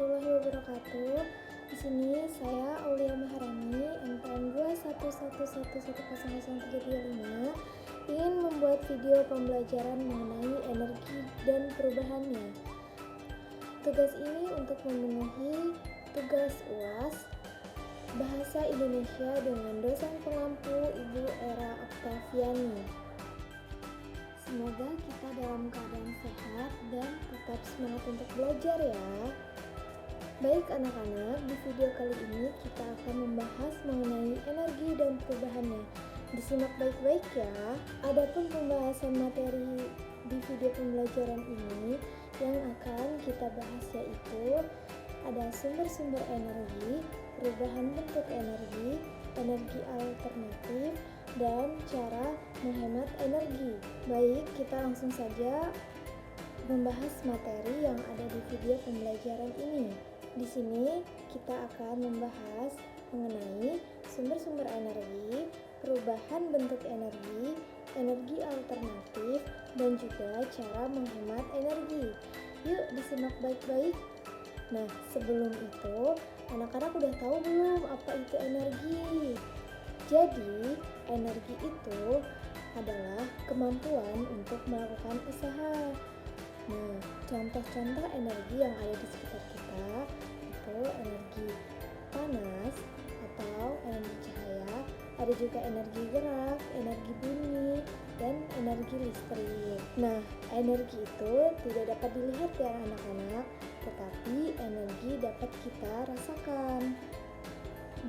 warahmatullahi wabarakatuh. Di sini saya Aulia Maharani, NPM 21111100335, ingin membuat video pembelajaran mengenai energi dan perubahannya. Tugas ini untuk memenuhi tugas UAS Bahasa Indonesia dengan dosen pengampu Ibu Era Oktaviani. Semoga kita dalam keadaan sehat dan tetap semangat untuk belajar ya. Baik anak-anak, di video kali ini kita akan membahas mengenai energi dan perubahannya. Disimak baik-baik ya. Adapun pembahasan materi di video pembelajaran ini yang akan kita bahas yaitu ada sumber-sumber energi, perubahan bentuk energi, energi alternatif, dan cara menghemat energi. Baik, kita langsung saja membahas materi yang ada di video pembelajaran ini. Di sini kita akan membahas mengenai sumber-sumber energi, perubahan bentuk energi, energi alternatif, dan juga cara menghemat energi. Yuk disimak baik-baik. Nah, sebelum itu, anak-anak udah tahu belum apa itu energi? Jadi, energi itu adalah kemampuan untuk melakukan usaha. Nah, contoh-contoh energi yang ada di sekitar kita itu energi panas atau energi cahaya, ada juga energi gerak, energi bunyi, dan energi listrik. Nah, energi itu tidak dapat dilihat ya anak-anak, tetapi energi dapat kita rasakan.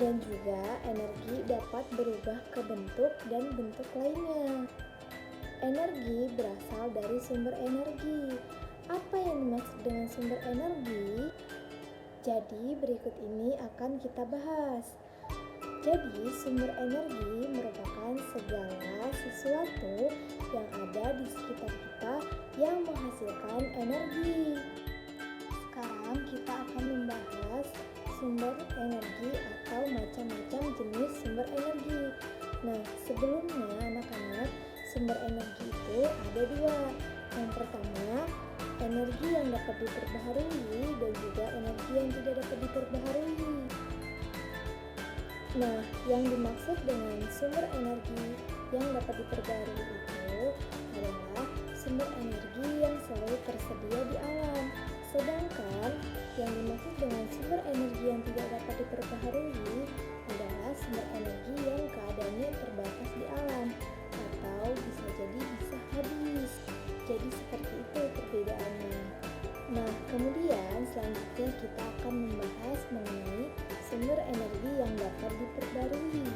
Dan juga energi dapat berubah ke bentuk dan bentuk lainnya. Energi berasal dari sumber energi. Apa yang dimaksud dengan sumber energi? Jadi berikut ini akan kita bahas. Jadi sumber energi merupakan segala sesuatu yang ada di sekitar kita yang menghasilkan energi. Sekarang kita akan membahas sumber energi atau macam-macam jenis sumber energi. Nah, sebelumnya anak-anak, sumber energi itu ada dua. Yang pertama, energi yang dapat diperbaharui dan juga energi yang tidak dapat diperbaharui. Nah, yang dimaksud dengan sumber energi yang dapat diperbarui itu adalah sumber energi yang selalu tersedia di alam. Sedangkan yang dimaksud dengan sumber energi yang tidak dapat diperbaharui adalah sumber energi yang keadaannya terbatas di alam atau bisa jadi bisa habis. Jadi seperti itu perbedaannya. Nah, kemudian selanjutnya kita akan membahas mengenai sumber energi yang dapat diperbarui.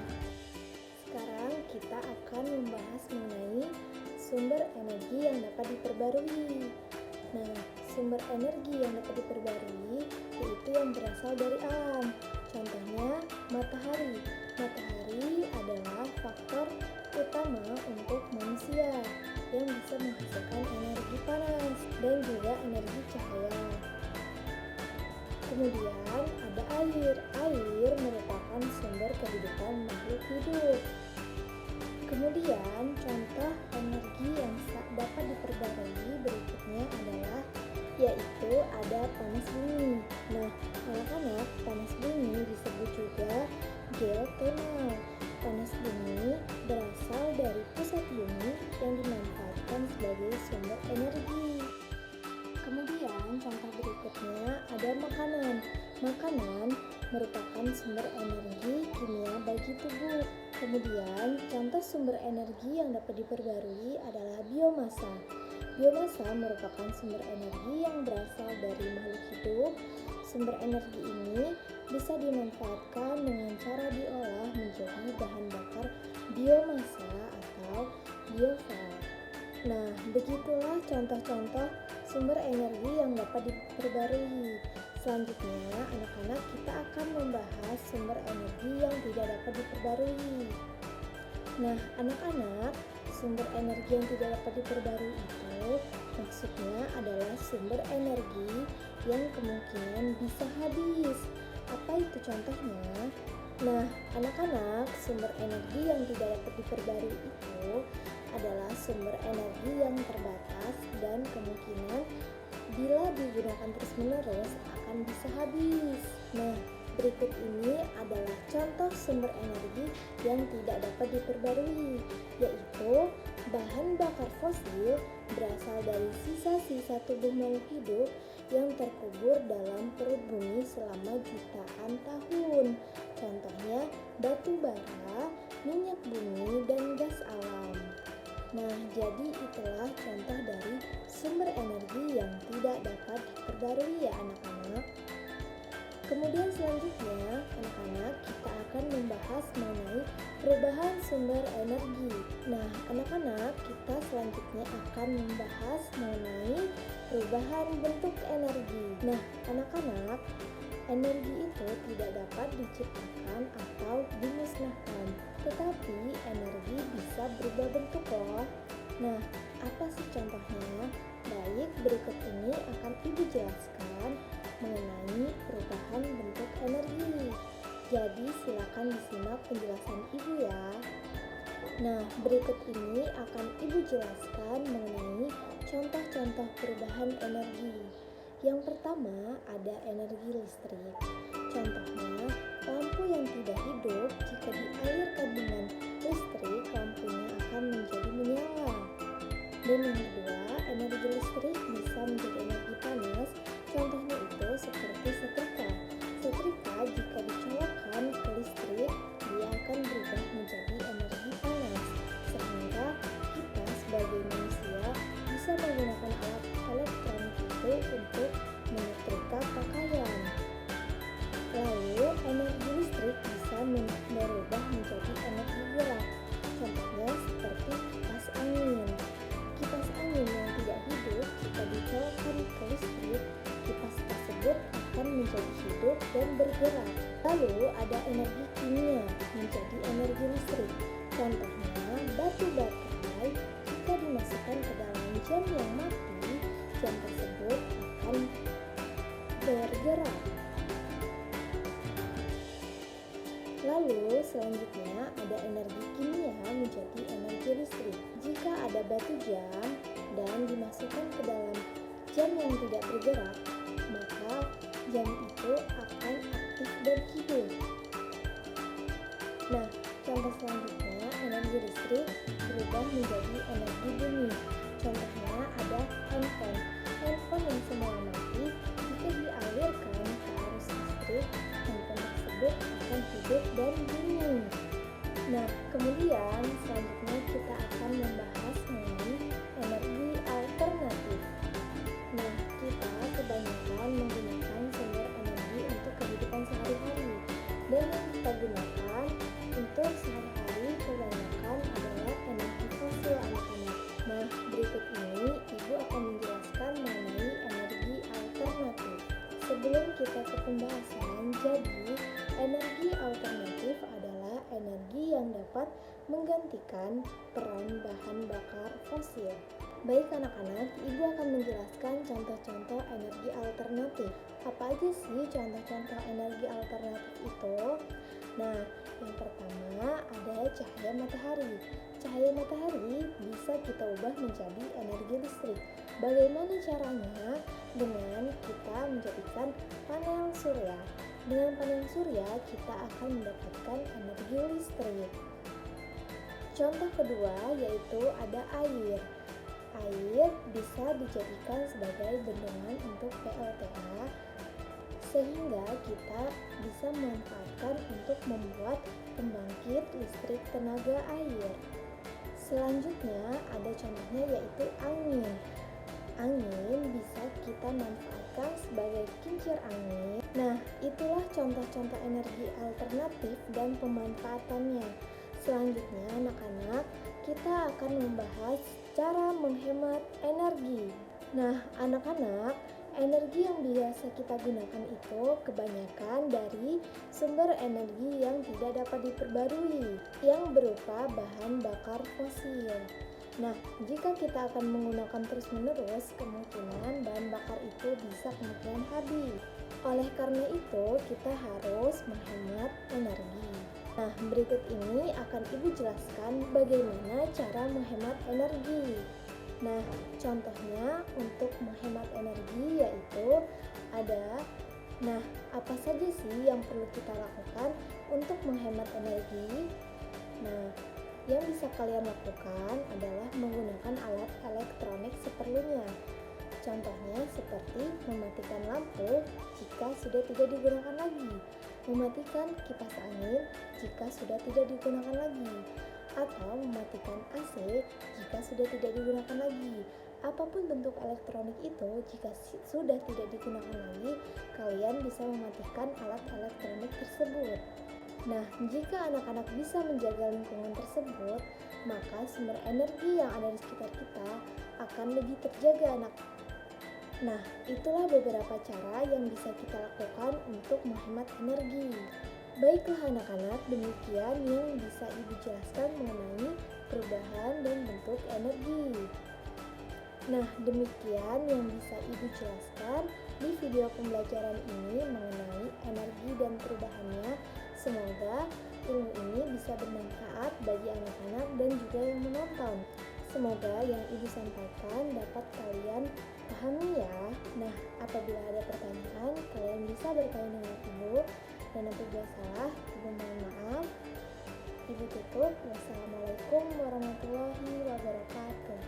Sekarang kita akan membahas mengenai sumber energi yang dapat diperbarui. Nah, sumber energi yang dapat diperbarui yaitu yang berasal dari alam. Contohnya matahari. Matahari adalah faktor utama untuk manusia yang bisa menghasilkan energi panas dan juga energi cahaya. Kemudian ada air. Air merupakan sumber kehidupan makhluk hidup. Kemudian contoh energi yang dapat diperbarui berikutnya adalah yaitu ada panas bumi. Nah, anak-anak, panas bumi disebut juga geotermal. Panas bumi berasal dari pusat bumi yang dimanfaatkan sebagai sumber energi. Kemudian contoh berikutnya ada makanan. Makanan merupakan sumber energi kimia bagi tubuh. Kemudian contoh sumber energi yang dapat diperbarui adalah biomasa. Biomasa merupakan sumber energi yang berasal dari makhluk hidup. Sumber energi ini bisa dimanfaatkan dengan cara diolah menjadi bahan bakar biomasa atau biofuel. Nah, begitulah contoh-contoh sumber energi yang dapat diperbarui. Selanjutnya, anak-anak, kita akan membahas sumber energi yang tidak dapat diperbarui. Nah, anak-anak, sumber energi yang tidak dapat diperbarui itu maksudnya adalah sumber energi yang kemungkinan bisa habis. Apa itu contohnya? Nah, anak-anak, sumber energi yang tidak dapat diperbarui itu adalah sumber energi yang terbatas dan kemungkinan bila digunakan terus-menerus akan akan bisa habis. Nah, berikut ini adalah contoh sumber energi yang tidak dapat diperbarui, yaitu bahan bakar fosil berasal dari sisa-sisa tubuh makhluk hidup yang terkubur dalam perut bumi selama jutaan tahun. Contohnya batu bara, minyak bumi, dan gas alam. Nah, jadi itulah contoh dari sumber energi yang tidak dapat diperbarui ya anak-anak. Kemudian selanjutnya, anak-anak, kita akan membahas mengenai perubahan sumber energi. Nah, anak-anak, kita selanjutnya akan membahas mengenai perubahan bentuk energi. Nah, anak-anak, energi itu tidak dapat diciptakan atau dimusnahkan, tetapi energi bisa berubah bentuk loh. Nah, apa sih contohnya? Baik, berikut ini akan Ibu jelaskan mengenai perubahan bentuk energi. Jadi silakan disimak penjelasan Ibu ya. Nah, berikut ini akan Ibu jelaskan mengenai contoh-contoh perubahan energi. Yang pertama ada energi listrik. Contohnya, lampu yang tidak hidup jika dialirkan dengan listrik, lampunya akan menjadi menyala. Dan yang kedua, energi listrik bisa menjadi energi panas. Contohnya itu seperti setrika. Setrika jika dicolokkan ke listrik, dia akan berubah menjadi energi panas. Sehingga kita sebagai manusia bisa menggunakan alat elektronik itu untuk menyetrika pakaian. Lalu, energi listrik bisa berubah menjadi energi gerak. Contohnya seperti kipas angin. Kipas angin yang tidak hidup jika dicolokkan ke listrik, kipas tersebut akan menjadi hidup dan bergerak. Lalu ada energi kimia menjadi energi listrik. Contohnya batu baterai jika dimasukkan ke dalam jam yang mati, jam tersebut akan bergerak. Lalu selanjutnya ada energi kimia menjadi energi listrik. Jika ada batu jam dan dimasukkan ke dalam jam yang tidak bergerak, maka jam itu akan aktif dan hidup. Nah, contoh selanjutnya energi listrik berubah menjadi energi bumi. Contohnya ada handphone. Handphone yang semula mati, jika dialirkan ke arus listrik, handphone tersebut akan hidup dan bunyi. Nah, kemudian selanjutnya kita akan membahas mengenai energi alternatif. Nah, kita kebanyakan menggunakan sumber energi untuk kehidupan sehari-hari. Dan yang kita gunakan untuk sehari-hari kebanyakan adalah energi fosil anak-anak. Nah, berikut ini Ibu akan menjelaskan mengenai energi alternatif. Sebelum kita ke pembahasan, jadi energi alternatif adalah energi yang dapat menggantikan peran bahan bakar fosil. Baik anak-anak, Ibu akan menjelaskan contoh-contoh energi alternatif. Apa aja sih contoh-contoh energi alternatif itu? Nah, yang pertama ada cahaya matahari. Cahaya matahari bisa kita ubah menjadi energi listrik. Bagaimana caranya? Dengan kita menjadikan panel surya. Dengan panel surya, kita akan mendapatkan energi listrik. Contoh kedua yaitu ada air. Air bisa dijadikan sebagai bendungan untuk PLTA, sehingga kita bisa memanfaatkan untuk membuat pembangkit listrik tenaga air. Selanjutnya ada contohnya yaitu angin. Angin bisa kita manfaatkan sebagai kincir angin. Nah, itulah contoh-contoh energi alternatif dan pemanfaatannya. Selanjutnya anak-anak, kita akan membahas cara menghemat energi. Nah, anak-anak, energi yang biasa kita gunakan itu kebanyakan dari sumber energi yang tidak dapat diperbarui, yang berupa bahan bakar fosil. Nah, jika kita akan menggunakan terus-menerus, kemungkinan bahan bakar itu bisa kemungkinan habis. Oleh karena itu, kita harus menghemat energi. Nah, berikut ini akan Ibu jelaskan bagaimana cara menghemat energi. Nah, contohnya untuk menghemat energi yaitu ada Nah, apa saja sih yang perlu kita lakukan untuk menghemat energi? Nah, yang bisa kalian lakukan adalah menggunakan alat elektronik seperlunya. Contohnya seperti mematikan lampu jika sudah tidak digunakan lagi, mematikan kipas angin jika sudah tidak digunakan lagi, atau mematikan AC jika sudah tidak digunakan lagi. Apapun bentuk elektronik itu, jika sudah tidak digunakan lagi, kalian bisa mematikan alat elektronik tersebut. Nah, jika anak-anak bisa menjaga lingkungan tersebut, maka sumber energi yang ada di sekitar kita akan lebih terjaga, anak. Nah, itulah beberapa cara yang bisa kita lakukan untuk menghemat energi. Baiklah anak-anak, demikian yang bisa Ibu jelaskan mengenai perubahan dan bentuk energi. Nah, demikian yang bisa Ibu jelaskan di video pembelajaran ini mengenai energi dan perubahannya. Semoga ilmu ini bisa bermanfaat bagi anak-anak dan juga yang menonton. Semoga yang Ibu sampaikan dapat kalian pahami ya. Nah, apabila ada pertanyaan, kalian bisa bertanya dengan Ibu. Dan apabila salah, Ibu mohon maaf. Ibu tutup. Wassalamualaikum warahmatullahi wabarakatuh.